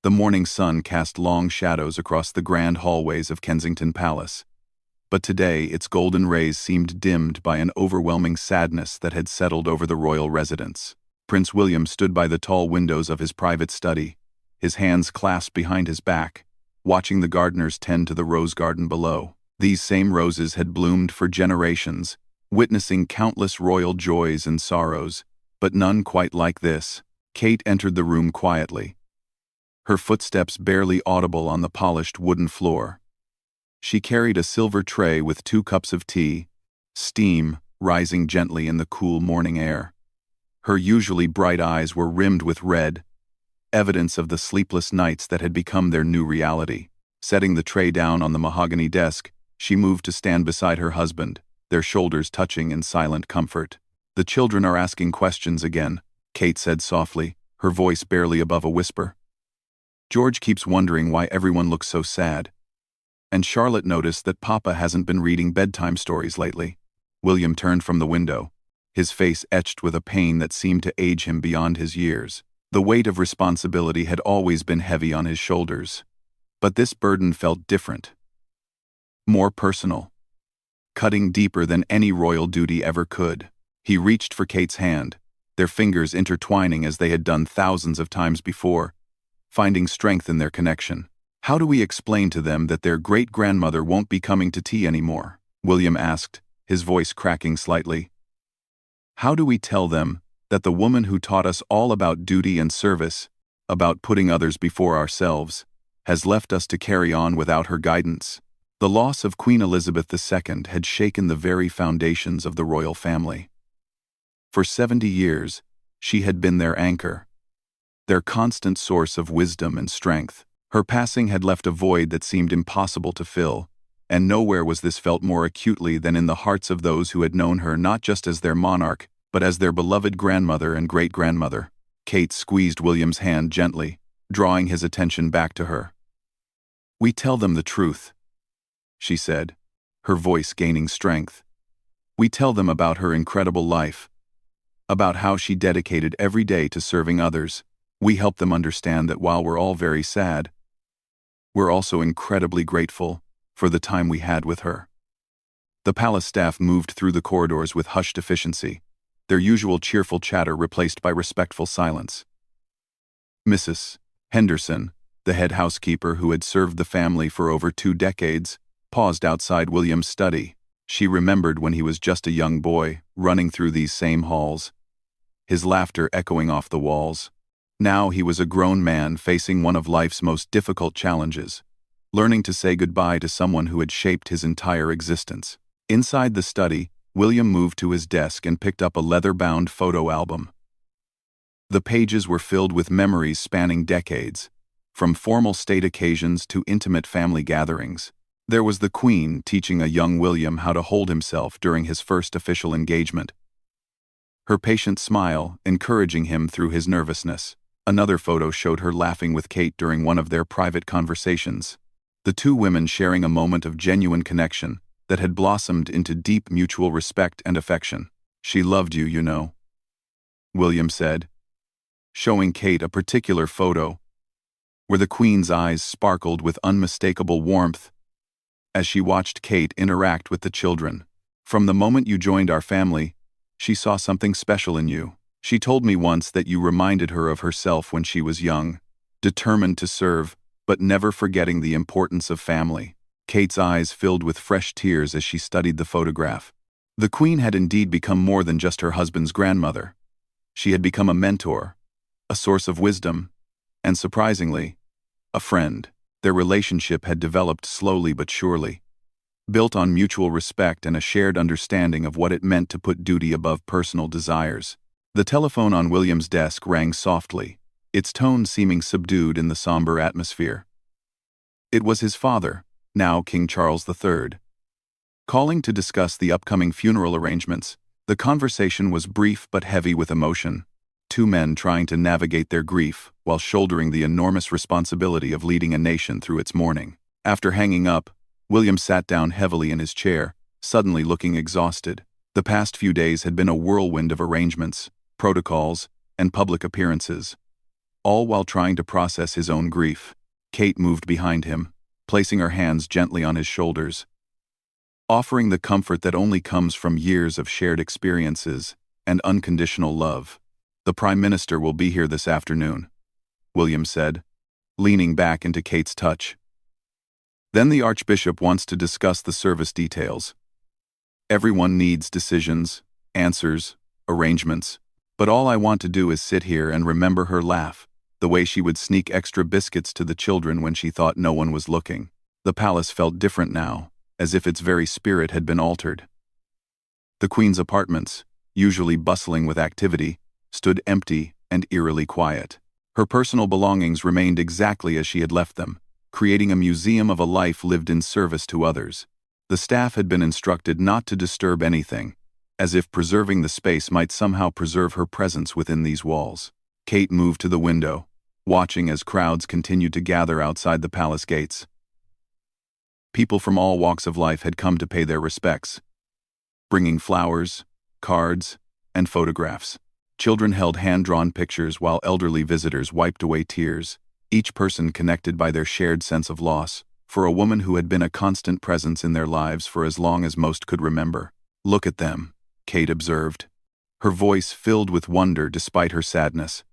The morning sun cast long shadows across the grand hallways of Kensington Palace. But today its golden rays seemed dimmed by an overwhelming sadness that had settled over the royal residence. Prince William stood by the tall windows of his private study, his hands clasped behind his back, watching the gardeners tend to the rose garden below. These same roses had bloomed for generations, witnessing countless royal joys and sorrows, but none quite like this. Kate entered the room quietly, her footsteps barely audible on the polished wooden floor. She carried a silver tray with 2 cups of tea, steam rising gently in the cool morning air. Her usually bright eyes were rimmed with red, evidence of the sleepless nights that had become their new reality. Setting the tray down on the mahogany desk, she moved to stand beside her husband, their shoulders touching in silent comfort. "The children are asking questions again," Kate said softly, her voice barely above a whisper. "George keeps wondering why everyone looks so sad. And Charlotte noticed that Papa hasn't been reading bedtime stories lately." William turned from the window, his face etched with a pain that seemed to age him beyond his years. The weight of responsibility had always been heavy on his shoulders. But this burden felt different, more personal, cutting deeper than any royal duty ever could. He reached for Kate's hand, their fingers intertwining as they had done thousands of times before, finding strength in their connection. "How do we explain to them that their great-grandmother won't be coming to tea anymore?" William asked, his voice cracking slightly. "How do we tell them that the woman who taught us all about duty and service, about putting others before ourselves, has left us to carry on without her guidance?" The loss of Queen Elizabeth II had shaken the very foundations of the royal family. For 70 years, she had been their anchor, their constant source of wisdom and strength. Her passing had left a void that seemed impossible to fill, and nowhere was this felt more acutely than in the hearts of those who had known her not just as their monarch, but as their beloved grandmother and great-grandmother. Kate squeezed William's hand gently, drawing his attention back to her. "We tell them the truth," she said, her voice gaining strength. "We tell them about her incredible life, about how she dedicated every day to serving others. We help them understand that while we're all very sad, we're also incredibly grateful for the time we had with her." The palace staff moved through the corridors with hushed efficiency, their usual cheerful chatter replaced by respectful silence. Mrs. Henderson, the head housekeeper who had served the family for over 2 decades, paused outside William's study. She remembered when he was just a young boy, running through these same halls, his laughter echoing off the walls. Now he was a grown man facing one of life's most difficult challenges, learning to say goodbye to someone who had shaped his entire existence. Inside the study, William moved to his desk and picked up a leather-bound photo album. The pages were filled with memories spanning decades, from formal state occasions to intimate family gatherings. There was the Queen teaching a young William how to hold himself during his first official engagement, her patient smile encouraging him through his nervousness. Another photo showed her laughing with Kate during one of their private conversations, the 2 women sharing a moment of genuine connection that had blossomed into deep mutual respect and affection. "She loved you, you know," William said, showing Kate a particular photo where the Queen's eyes sparkled with unmistakable warmth as she watched Kate interact with the children. "From the moment you joined our family, she saw something special in you. She told me once that you reminded her of herself when she was young, determined to serve, but never forgetting the importance of family." Kate's eyes filled with fresh tears as she studied the photograph. The Queen had indeed become more than just her husband's grandmother. She had become a mentor, a source of wisdom, and surprisingly, a friend. Their relationship had developed slowly but surely, built on mutual respect and a shared understanding of what it meant to put duty above personal desires. The telephone on William's desk rang softly, its tone seeming subdued in the somber atmosphere. It was his father, now King Charles III, calling to discuss the upcoming funeral arrangements. The conversation was brief but heavy with emotion, 2 men trying to navigate their grief while shouldering the enormous responsibility of leading a nation through its mourning. After hanging up, William sat down heavily in his chair, suddenly looking exhausted. The past few days had been a whirlwind of arrangements, protocols, and public appearances. all while trying to process his own grief. Kate moved behind him, placing her hands gently on his shoulders, offering the comfort that only comes from years of shared experiences and unconditional love. "The Prime Minister will be here this afternoon," William said, leaning back into Kate's touch. "Then the Archbishop wants to discuss the service details. Everyone needs decisions, answers, arrangements, but all I want to do is sit here and remember her laugh, the way she would sneak extra biscuits to the children when she thought no one was looking." The palace felt different now, as if its very spirit had been altered. The Queen's apartments, usually bustling with activity, stood empty and eerily quiet. Her personal belongings remained exactly as she had left them, creating a museum of a life lived in service to others. The staff had been instructed not to disturb anything, as if preserving the space might somehow preserve her presence within these walls. Kate moved to the window, watching as crowds continued to gather outside the palace gates. People from all walks of life had come to pay their respects, bringing flowers, cards, and photographs. Children held hand-drawn pictures while elderly visitors wiped away tears, each person connected by their shared sense of loss, for a woman who had been a constant presence in their lives for as long as most could remember. "Look at them," Kate observed, her voice filled with wonder despite her sadness.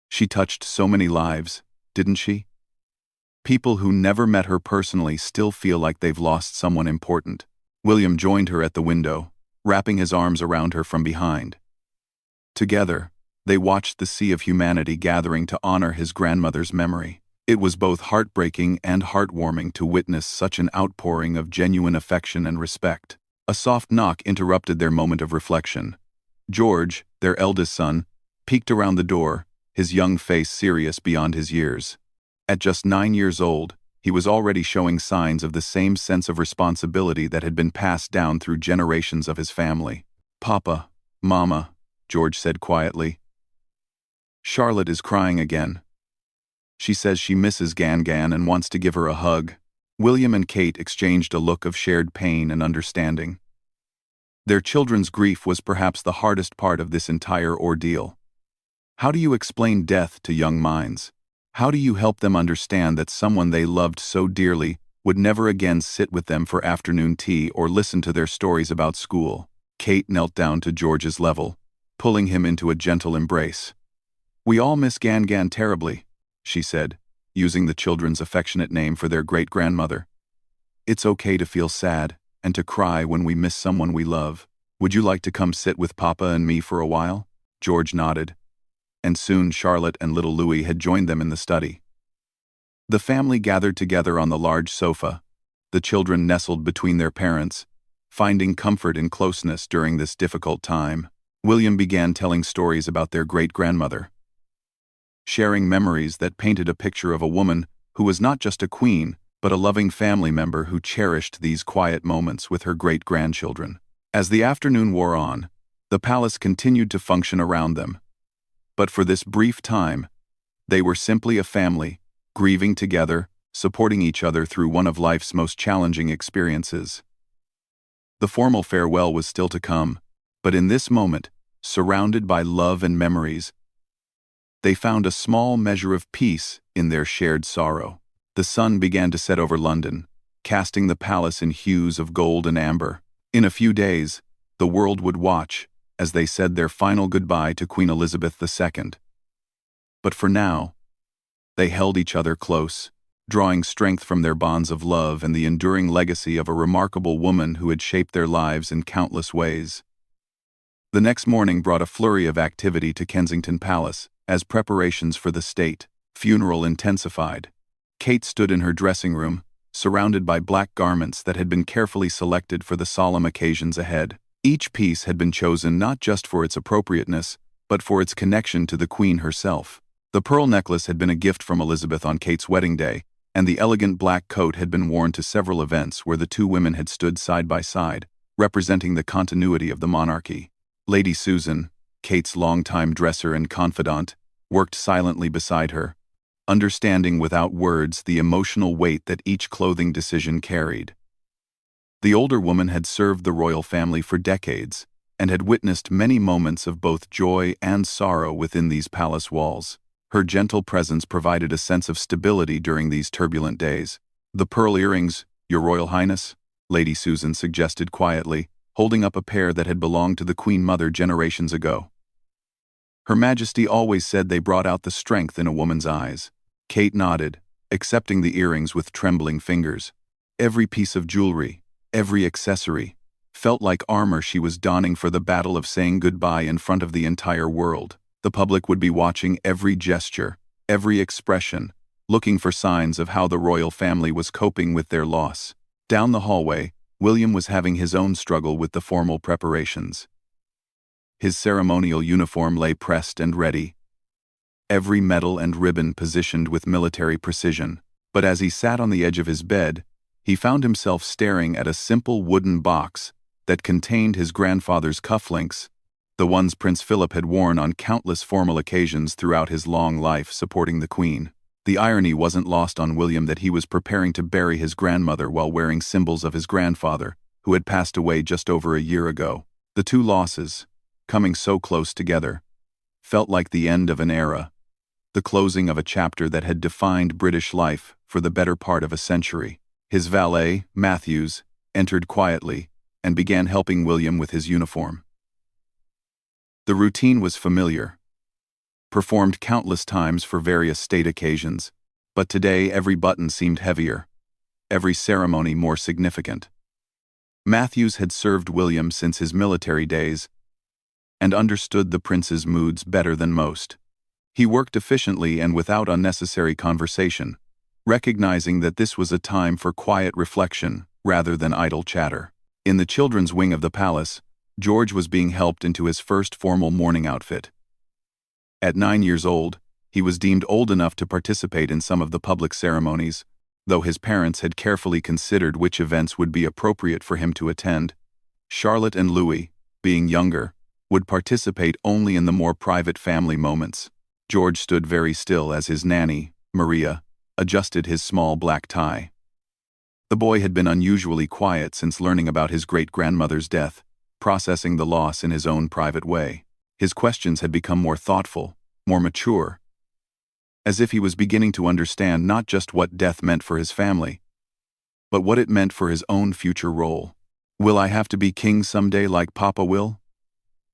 She touched so many lives, didn't she? People who never met her personally still feel like they've lost someone important. William joined her at the window, wrapping his arms around her from behind. Together, they watched the sea of humanity gathering to honor his grandmother's memory. It was both heartbreaking and heartwarming to witness such an outpouring of genuine affection and respect. A soft knock interrupted their moment of reflection. George, their eldest son, peeked around the door, his young face serious beyond his years. At just 9 years old, he was already showing signs of the same sense of responsibility that had been passed down through generations of his family. "Papa, Mama," George said quietly. "Charlotte is crying again. She says she misses Gan and wants to give her a hug." William and Kate exchanged a look of shared pain and understanding. Their children's grief was perhaps the hardest part of this entire ordeal. How do you explain death to young minds? How do you help them understand that someone they loved so dearly would never again sit with them for afternoon tea or listen to their stories about school? Kate knelt down to George's level, pulling him into a gentle embrace. "We all miss Gan terribly," she said, using the children's affectionate name for their great-grandmother. "It's okay to feel sad and to cry when we miss someone we love. Would you like to come sit with Papa and me for a while?" George nodded, and soon Charlotte and little Louis had joined them in the study. The family gathered together on the large sofa, the children nestled between their parents, finding comfort in closeness during this difficult time. William began telling stories about their great-grandmother, sharing memories that painted a picture of a woman who was not just a queen, but a loving family member who cherished these quiet moments with her great-grandchildren. As the afternoon wore on, the palace continued to function around them. But for this brief time, they were simply a family, grieving together, supporting each other through one of life's most challenging experiences. The formal farewell was still to come, but in this moment, surrounded by love and memories, they found a small measure of peace in their shared sorrow. The sun began to set over London, casting the palace in hues of gold and amber. In a few days, the world would watch as they said their final goodbye to Queen Elizabeth II. But for now, they held each other close, drawing strength from their bonds of love and the enduring legacy of a remarkable woman who had shaped their lives in countless ways. The next morning brought a flurry of activity to Kensington Palace, as preparations for the state funeral intensified. Kate stood in her dressing room, surrounded by black garments that had been carefully selected for the solemn occasions ahead. Each piece had been chosen not just for its appropriateness, but for its connection to the Queen herself. The pearl necklace had been a gift from Elizabeth on Kate's wedding day, and the elegant black coat had been worn to several events where the two women had stood side by side, representing the continuity of the monarchy. Lady Susan, Kate's longtime dresser and confidant, worked silently beside her, understanding without words the emotional weight that each clothing decision carried. The older woman had served the royal family for decades, and had witnessed many moments of both joy and sorrow within these palace walls. Her gentle presence provided a sense of stability during these turbulent days. "The pearl earrings, Your Royal Highness?" Lady Susan suggested quietly, holding up a pair that had belonged to the Queen Mother generations ago. Her Majesty always said they brought out the strength in a woman's eyes. Kate nodded, accepting the earrings with trembling fingers. Every piece of jewelry, every accessory, felt like armor she was donning for the battle of saying goodbye in front of the entire world. The public would be watching every gesture, every expression, looking for signs of how the royal family was coping with their loss. Down the hallway, William was having his own struggle with the formal preparations. His ceremonial uniform lay pressed and ready, every medal and ribbon positioned with military precision. But as he sat on the edge of his bed, he found himself staring at a simple wooden box that contained his grandfather's cufflinks, the ones Prince Philip had worn on countless formal occasions throughout his long life supporting the Queen. The irony wasn't lost on William that he was preparing to bury his grandmother while wearing symbols of his grandfather, who had passed away just over a year ago. The two losses, coming so close together, felt like the end of an era, the closing of a chapter that had defined British life for the better part of a century. His valet, Matthews, entered quietly and began helping William with his uniform. The routine was familiar, performed countless times for various state occasions, but today every button seemed heavier, every ceremony more significant. Matthews had served William since his military days and understood the prince's moods better than most. He worked efficiently and without unnecessary conversation, recognizing that this was a time for quiet reflection rather than idle chatter. In the children's wing of the palace, George was being helped into his first formal mourning outfit. At 9 years old, he was deemed old enough to participate in some of the public ceremonies, though his parents had carefully considered which events would be appropriate for him to attend. Charlotte and Louis, being younger, would participate only in the more private family moments. George stood very still as his nanny, Maria, adjusted his small black tie. The boy had been unusually quiet since learning about his great-grandmother's death, processing the loss in his own private way. His questions had become more thoughtful, more mature, as if he was beginning to understand not just what death meant for his family, but what it meant for his own future role. "Will I have to be king someday like Papa will?"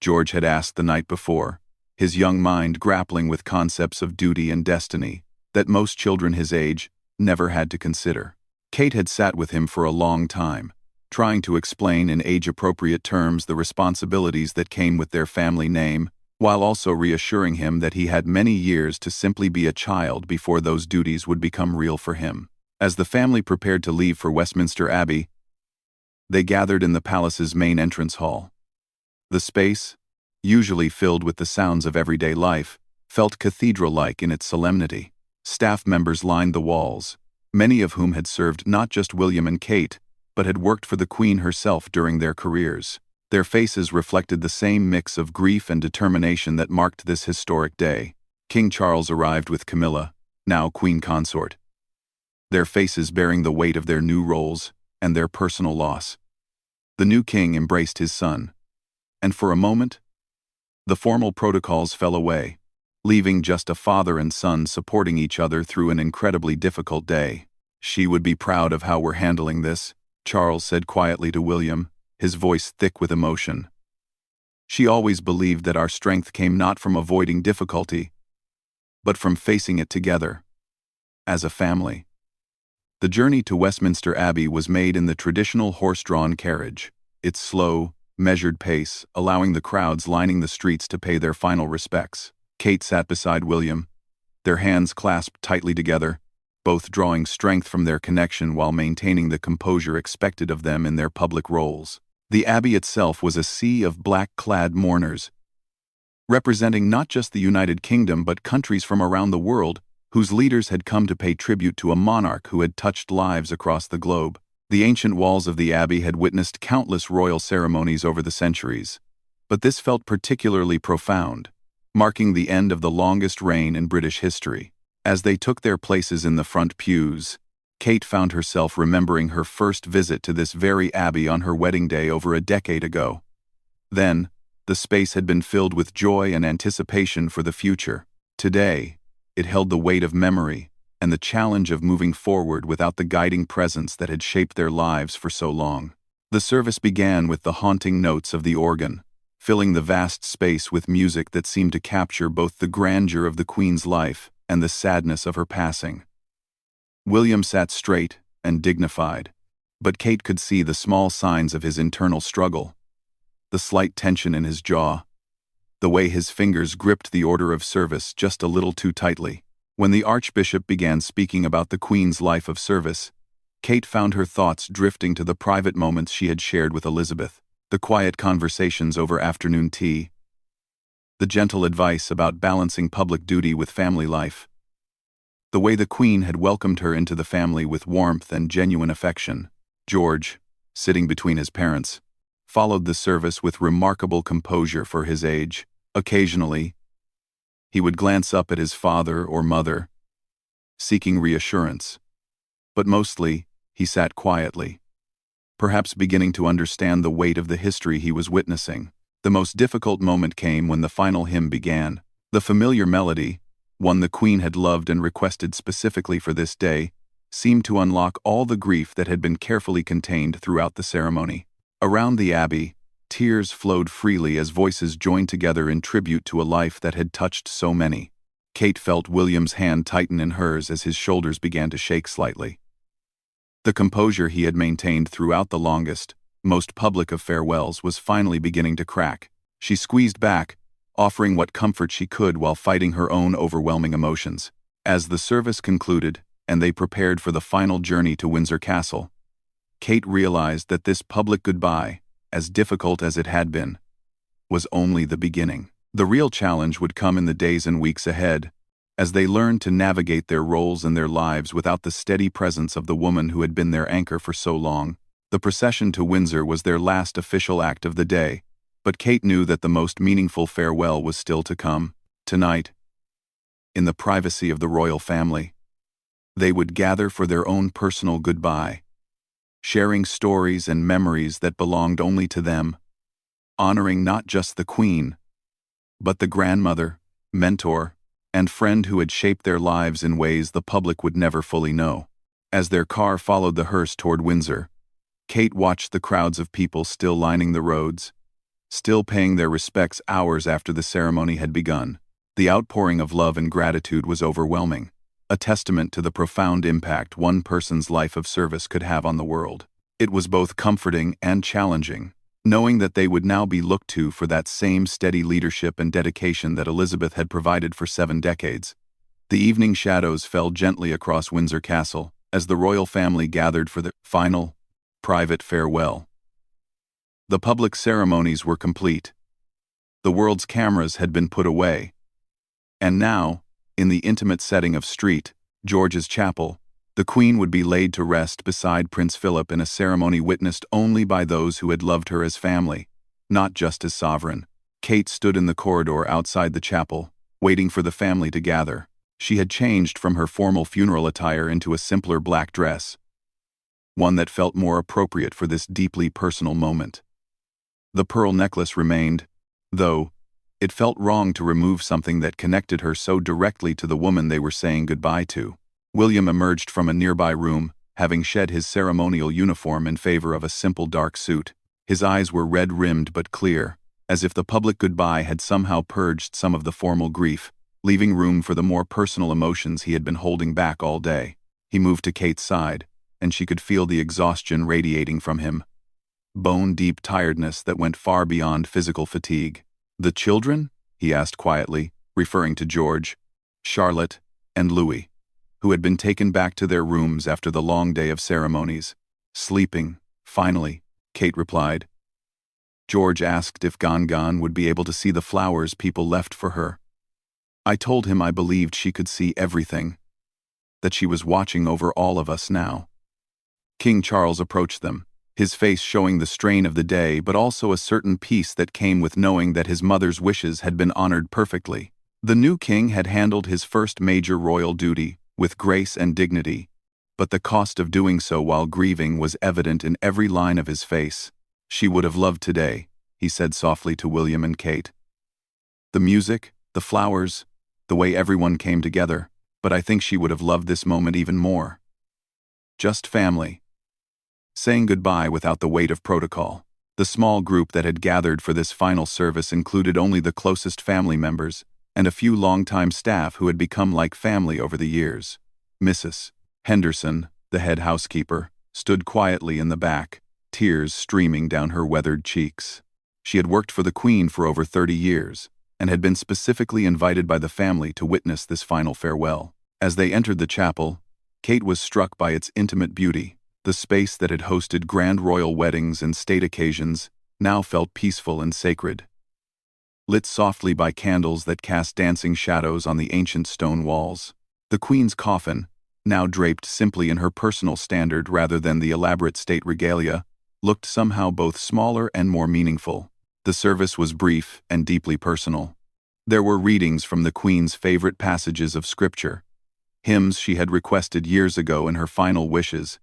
George had asked the night before, his young mind grappling with concepts of duty and destiny that most children his age never had to consider. Kate had sat with him for a long time, trying to explain in age-appropriate terms the responsibilities that came with their family name, while also reassuring him that he had many years to simply be a child before those duties would become real for him. As the family prepared to leave for Westminster Abbey, they gathered in the palace's main entrance hall. The space, usually filled with the sounds of everyday life, felt cathedral-like in its solemnity. Staff members lined the walls, many of whom had served not just William and Kate, but had worked for the Queen herself during their careers. Their faces reflected the same mix of grief and determination that marked this historic day. King Charles arrived with Camilla, now Queen Consort, their faces bearing the weight of their new roles and their personal loss. The new king embraced his son, and for a moment, the formal protocols fell away, leaving just a father and son supporting each other through an incredibly difficult day. "She would be proud of how we're handling this," Charles said quietly to William, his voice thick with emotion. "She always believed that our strength came not from avoiding difficulty, but from facing it together, as a family." The journey to Westminster Abbey was made in the traditional horse-drawn carriage, its slow, measured pace allowing the crowds lining the streets to pay their final respects. Kate sat beside William, their hands clasped tightly together, both drawing strength from their connection while maintaining the composure expected of them in their public roles. The Abbey itself was a sea of black-clad mourners, representing not just the United Kingdom but countries from around the world, whose leaders had come to pay tribute to a monarch who had touched lives across the globe. The ancient walls of the Abbey had witnessed countless royal ceremonies over the centuries, but this felt particularly profound, marking the end of the longest reign in British history. As they took their places in the front pews, Kate found herself remembering her first visit to this very abbey on her wedding day over a decade ago. Then, the space had been filled with joy and anticipation for the future. Today, It held the weight of memory and the challenge of moving forward without the guiding presence that had shaped their lives for so long. The service began with the haunting notes of the organ, filling the vast space with music that seemed to capture both the grandeur of the Queen's life and the sadness of her passing. William sat straight and dignified, but Kate could see the small signs of his internal struggle, the slight tension in his jaw, the way his fingers gripped the order of service just a little too tightly. When the Archbishop began speaking about the Queen's life of service, Kate found her thoughts drifting to the private moments she had shared with Elizabeth, the quiet conversations over afternoon tea, the gentle advice about balancing public duty with family life. The way the Queen had welcomed her into the family with warmth and genuine affection. George, sitting between his parents, followed the service with remarkable composure for his age. Occasionally, he would glance up at his father or mother, seeking reassurance. But mostly, he sat quietly, perhaps beginning to understand the weight of the history he was witnessing. The most difficult moment came when the final hymn began. The familiar melody, one the Queen had loved and requested specifically for this day, seemed to unlock all the grief that had been carefully contained throughout the ceremony. Around the abbey, tears flowed freely as voices joined together in tribute to a life that had touched so many. Kate felt William's hand tighten in hers as his shoulders began to shake slightly. The composure he had maintained throughout the longest, most public of farewells was finally beginning to crack. She squeezed back, offering what comfort she could while fighting her own overwhelming emotions. As the service concluded, and they prepared for the final journey to Windsor Castle, Kate realized that this public goodbye, as difficult as it had been, was only the beginning. The real challenge would come in the days and weeks ahead, as they learned to navigate their roles and their lives without the steady presence of the woman who had been their anchor for so long. The procession to Windsor was their last official act of the day, but Kate knew that the most meaningful farewell was still to come. Tonight, in the privacy of the royal family, they would gather for their own personal goodbye, sharing stories and memories that belonged only to them, honoring not just the Queen, but the grandmother, mentor, and friend who had shaped their lives in ways the public would never fully know. As their car followed the hearse toward Windsor, Kate watched the crowds of people still lining the roads, still paying their respects hours after the ceremony had begun. The outpouring of love and gratitude was overwhelming, a testament to the profound impact one person's life of service could have on the world. It was both comforting and challenging, knowing that they would now be looked to for that same steady leadership and dedication that Elizabeth had provided for 7 decades. The evening shadows fell gently across Windsor Castle as the royal family gathered for the final, private farewell. The public ceremonies were complete. The world's cameras had been put away. And now, in the intimate setting of St. George's Chapel, the Queen would be laid to rest beside Prince Philip in a ceremony witnessed only by those who had loved her as family, not just as sovereign. Kate stood in the corridor outside the chapel, waiting for the family to gather. She had changed from her formal funeral attire into a simpler black dress, one that felt more appropriate for this deeply personal moment. The pearl necklace remained, though it felt wrong to remove something that connected her so directly to the woman they were saying goodbye to. William emerged from a nearby room, having shed his ceremonial uniform in favor of a simple dark suit. His eyes were red-rimmed but clear, as if the public goodbye had somehow purged some of the formal grief, leaving room for the more personal emotions he had been holding back all day. He moved to Kate's side, and she could feel the exhaustion radiating from him, bone-deep tiredness that went far beyond physical fatigue. "The children?" he asked quietly, referring to George, Charlotte, and Louis, who had been taken back to their rooms after the long day of ceremonies. "Sleeping, finally," Kate replied. George asked if Gangan would be able to see the flowers people left for her. "I told him I believed she could see everything, that she was watching over all of us now." King Charles approached them, his face showing the strain of the day but also a certain peace that came with knowing that his mother's wishes had been honored perfectly. The new king had handled his first major royal duty with grace and dignity, but the cost of doing so while grieving was evident in every line of his face. "She would have loved today," he said softly to William and Kate. "The music, the flowers, the the way everyone came together, but I think she would have loved this moment even more. Just family. Saying goodbye without the weight of protocol. The small group that had gathered for this final service included only the closest family members and a few longtime staff who had become like family over the years. Mrs. Henderson, the head housekeeper, stood quietly in the back, tears streaming down her weathered cheeks. She had worked for the Queen for over 30 years, and had been specifically invited by the family to witness this final farewell. As they entered the chapel, Kate was struck by its intimate beauty. The space that had hosted grand royal weddings and state occasions now felt peaceful and sacred. Lit softly by candles that cast dancing shadows on the ancient stone walls. The Queen's coffin, now draped simply in her personal standard rather than the elaborate state regalia, looked somehow both smaller and more meaningful. The service was brief and deeply personal. There were readings from the Queen's favorite passages of scripture, hymns she had requested years ago in her final wishes,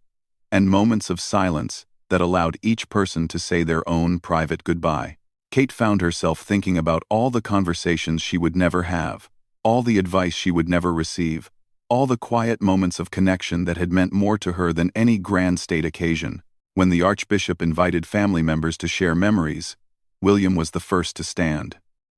and moments of silence that allowed each person to say their own private goodbye. Kate found herself thinking about all the conversations she would never have, all the advice she would never receive, all the quiet moments of connection that had meant more to her than any grand state occasion. When the Archbishop invited family members to share memories, William was the first to stand.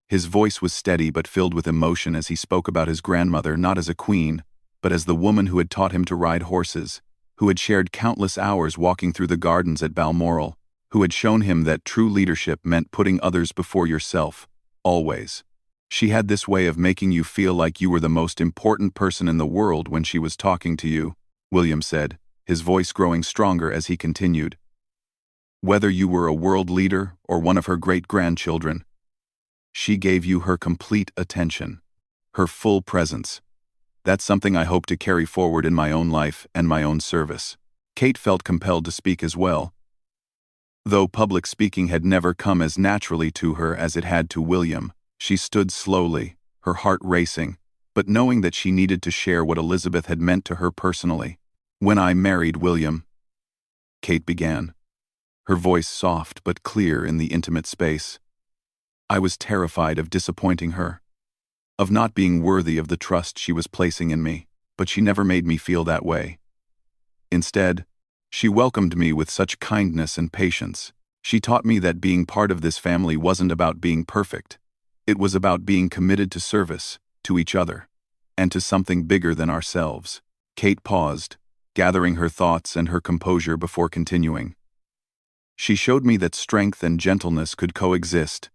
His voice was steady but filled with emotion as he spoke about his grandmother not as a queen, but as the woman who had taught him to ride horses, who had shared countless hours walking through the gardens at Balmoral, who had shown him that true leadership meant putting others before yourself, always. She had this way of making you feel like you were the most important person in the world when she was talking to you, William said, his voice growing stronger as he continued. Whether you were a world leader or one of her great-grandchildren, she gave you her complete attention, her full presence. That's something I hope to carry forward in my own life and my own service. Kate felt compelled to speak as well, though public speaking had never come as naturally to her as it had to William. She stood slowly, her heart racing, but knowing that she needed to share what Elizabeth had meant to her personally. When I married William, Kate began, her voice soft but clear in the intimate space. I was terrified of disappointing her, of not being worthy of the trust she was placing in me, but she never made me feel that way. Instead, she welcomed me with such kindness and patience. She taught me that being part of this family wasn't about being perfect. It was about being committed to service, to each other, and to something bigger than ourselves. Kate paused, gathering her thoughts and her composure before continuing. She showed me that strength and gentleness could coexist,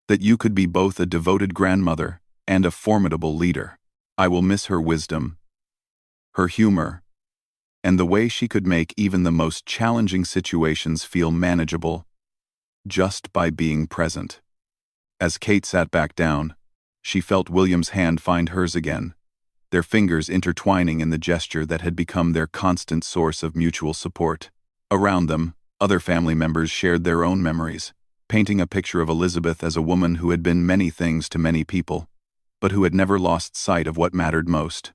that you could be both a devoted grandmother and a formidable leader. I will miss her wisdom, her humor, and the way she could make even the most challenging situations feel manageable, just by being present. As Kate sat back down, she felt William's hand find hers again, their fingers intertwining in the gesture that had become their constant source of mutual support. Around them, other family members shared their own memories, painting a picture of Elizabeth as a woman who had been many things to many people, but who had never lost sight of what mattered most: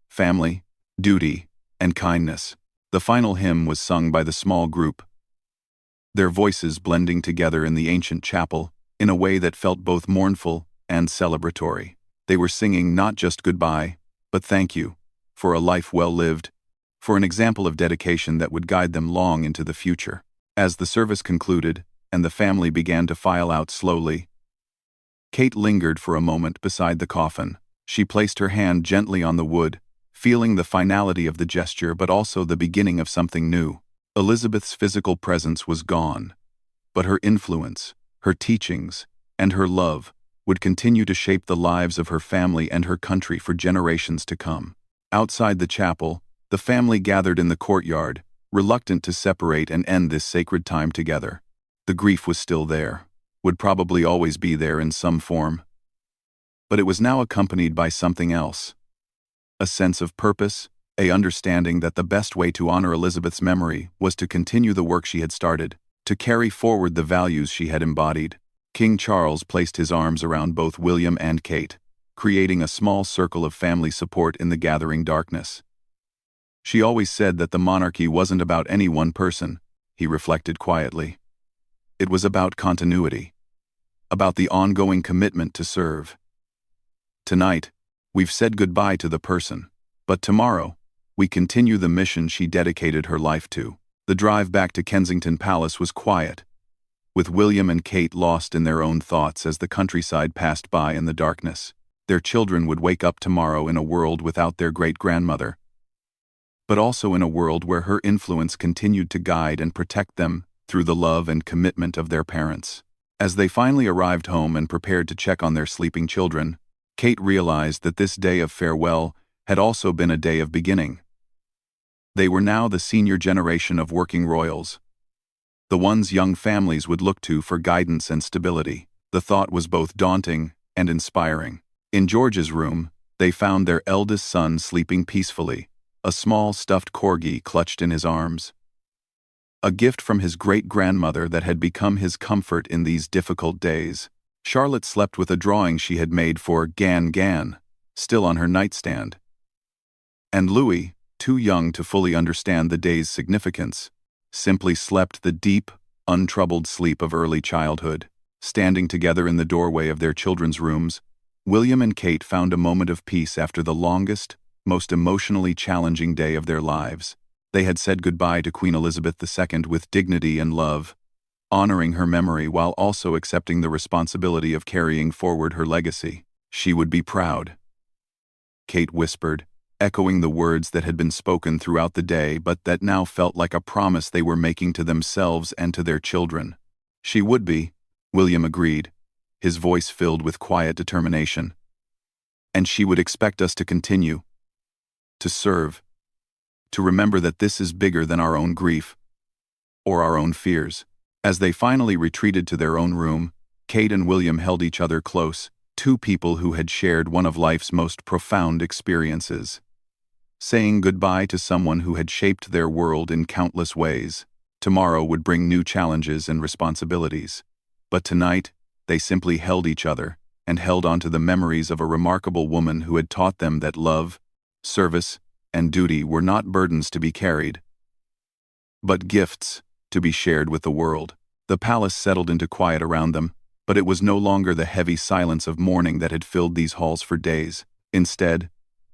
family, duty, and kindness. The final hymn was sung by the small group, their voices blending together in the ancient chapel in a way that felt both mournful and celebratory. They were singing not just goodbye, but thank you, for a life well lived, for an example of dedication that would guide them long into the future. As the service concluded, and the family began to file out slowly, Kate lingered for a moment beside the coffin. She placed her hand gently on the wood, feeling the finality of the gesture but also the beginning of something new. Elizabeth's physical presence was gone, but her influence, her teachings, and her love would continue to shape the lives of her family and her country for generations to come. Outside the chapel, the family gathered in the courtyard, reluctant to separate and end this sacred time together. The grief was still there, would probably always be there in some form. But it was now accompanied by something else. A sense of purpose, an understanding that the best way to honor Elizabeth's memory was to continue the work she had started, to carry forward the values she had embodied. King Charles placed his arms around both William and Kate, creating a small circle of family support in the gathering darkness. She always said that the monarchy wasn't about any one person, he reflected quietly. It was about continuity, about the ongoing commitment to serve. Tonight, We've said goodbye to the person. But tomorrow, we continue the mission she dedicated her life to. The drive back to Kensington Palace was quiet, with William and Kate lost in their own thoughts as the countryside passed by in the darkness. Their children would wake up tomorrow in a world without their great-grandmother, but also in a world where her influence continued to guide and protect them through the love and commitment of their parents. As they finally arrived home and prepared to check on their sleeping children, Kate realized that this day of farewell had also been a day of beginning. They were now the senior generation of working royals, the ones young families would look to for guidance and stability. The thought was both daunting and inspiring. In George's room, they found their eldest son sleeping peacefully, a small stuffed corgi clutched in his arms. A gift from his great-grandmother that had become his comfort in these difficult days. Charlotte slept with a drawing she had made for Gan, still on her nightstand. And Louis, too young to fully understand the day's significance, simply slept the deep, untroubled sleep of early childhood. Standing together in the doorway of their children's rooms, William and Kate found a moment of peace after the longest, most emotionally challenging day of their lives. They had said goodbye to Queen Elizabeth II with dignity and love, honoring her memory while also accepting the responsibility of carrying forward her legacy. She would be proud, Kate whispered, echoing the words that had been spoken throughout the day but that now felt like a promise they were making to themselves and to their children. She would be, William agreed, his voice filled with quiet determination. And she would expect us to continue, to serve, to remember that this is bigger than our own grief, or our own fears. As they finally retreated to their own room, Kate and William held each other close, two people who had shared one of life's most profound experiences. Saying goodbye to someone who had shaped their world in countless ways. Tomorrow would bring new challenges and responsibilities. But tonight, they simply held each other and held on to the memories of a remarkable woman who had taught them that love, service, and duty were not burdens to be carried, but gifts to be shared with the world. The palace settled into quiet around them, but it was no longer the heavy silence of mourning that had filled these halls for days. Instead,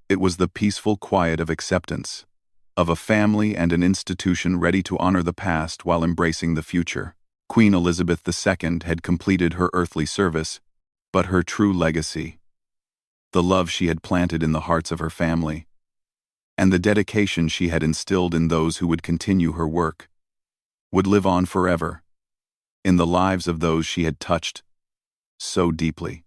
it was the peaceful quiet of acceptance, of a family and an institution ready to honor the past while embracing the future. Queen Elizabeth II had completed her earthly service, but her true legacy, the love she had planted in the hearts of her family, and the dedication she had instilled in those who would continue her work, would live on forever, in the lives of those she had touched so deeply.